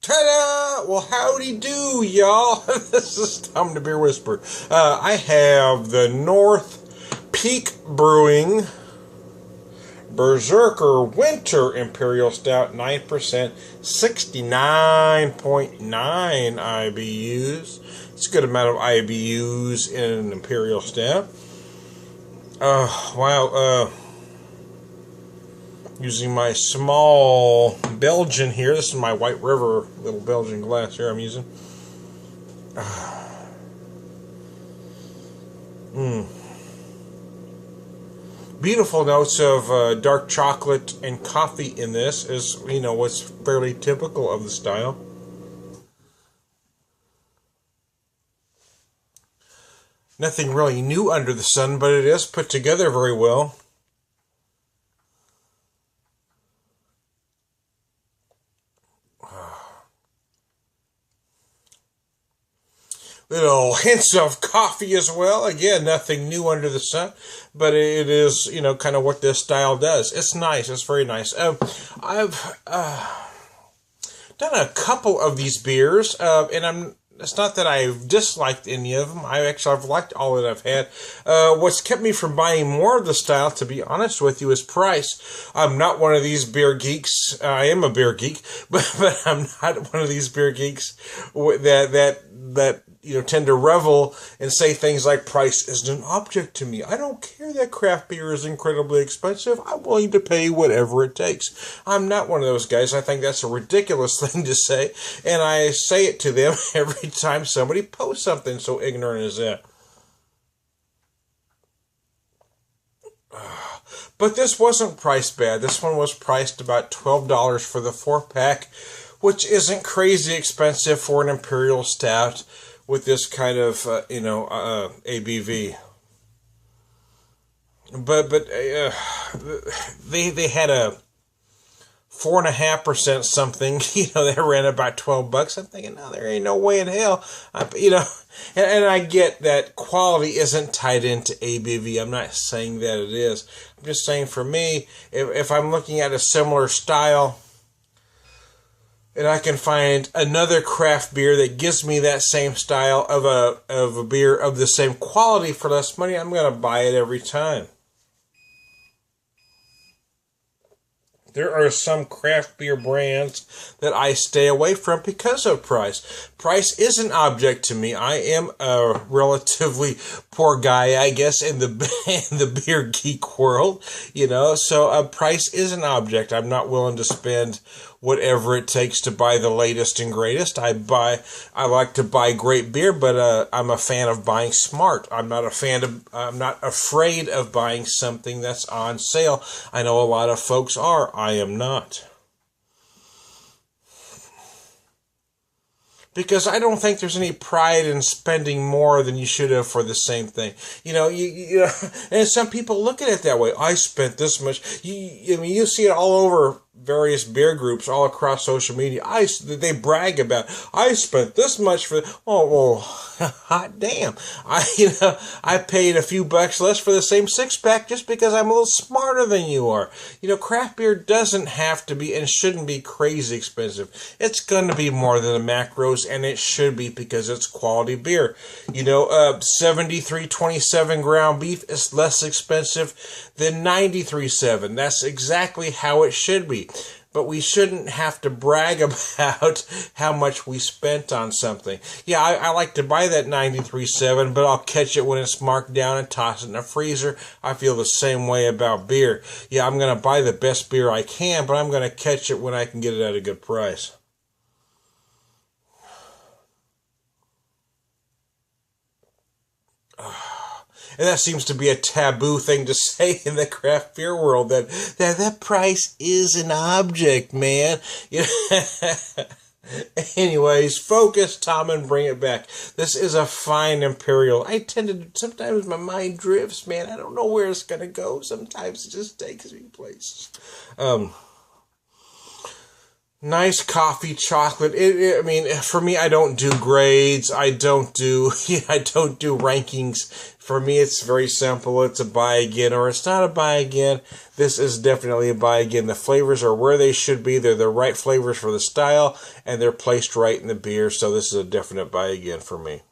Ta-da! Well, howdy do, y'all. This is Tom the Beer Whisperer. I have the North Peak Brewing Berserker Winter Imperial Stout, 9%, 69.9 IBUs. It's a good amount of IBUs in an Imperial Stout. Wow, using my small Belgian here. This is my White River little Belgian glass here I'm using. Beautiful notes of dark chocolate and coffee in this, is, what's fairly typical of the style. Nothing really new under the sun, but it is put together very well. Little hints of coffee as well. Again, nothing new under the sun, but it is, kind of what this style does. It's nice. It's very nice. I've done a couple of these beers, and it's not that I've disliked any of them. I've liked all that I've had. What's kept me from buying more of the style, to be honest with you, is price. I'm not one of these beer geeks. I am a beer geek, but I'm not one of these beer geeks that tend to revel and say things like price isn't an object to me. I don't care that craft beer is incredibly expensive. I'm willing to pay whatever it takes. I'm not one of those guys. I think that's a ridiculous thing to say, and I say it to them every time somebody posts something so ignorant as that. But this wasn't priced bad. This one was priced about $12 for the 4-pack, which isn't crazy expensive for an Imperial Stout with this kind of, ABV. But they had a 4.5% something, that ran about $12. I'm thinking, no, there ain't no way in hell. And I get that quality isn't tied into ABV. I'm not saying that it is. I'm just saying, for me, if I'm looking at a similar style, and I can find another craft beer that gives me that same style of a beer of the same quality for less money, I'm going to buy it every time. There are some craft beer brands that I stay away from because of price. Price is an object to me. I am a relatively poor guy, I guess, in the beer geek world, so price is an object. I'm not willing to spend whatever it takes to buy the latest and greatest. I like to buy great beer, but I'm a fan of buying smart. I'm not afraid of buying something that's on sale. I know a lot of folks are. I am not. Because I don't think there's any pride in spending more than you should have for the same thing. And some people look at it that way. I spent this much. You see it all over various beer groups all across social media. They brag about, I spent this much for, hot damn. I paid a few bucks less for the same 6-pack just because I'm a little smarter than you are. Craft beer doesn't have to be and shouldn't be crazy expensive. It's going to be more than the macros, and it should be, because it's quality beer. 73.27 ground beef is less expensive than 93.7. That's exactly how it should be. But we shouldn't have to brag about how much we spent on something. Yeah, I like to buy that 93.7, but I'll catch it when it's marked down and toss it in the freezer. I feel the same way about beer. Yeah, I'm going to buy the best beer I can, but I'm going to catch it when I can get it at a good price. And that seems to be a taboo thing to say in the craft beer world, that price is an object, man. Anyways, focus, Tom, and bring it back. This is a fine Imperial. Sometimes my mind drifts, man. I don't know where it's going to go. Sometimes it just takes me places. Nice coffee, chocolate. I mean, for me, I don't do grades. I don't do rankings. For me, it's very simple. It's a buy again or it's not a buy again. This is definitely a buy again. The flavors are where they should be. They're the right flavors for the style, and they're placed right in the beer. So this is a definite buy again for me.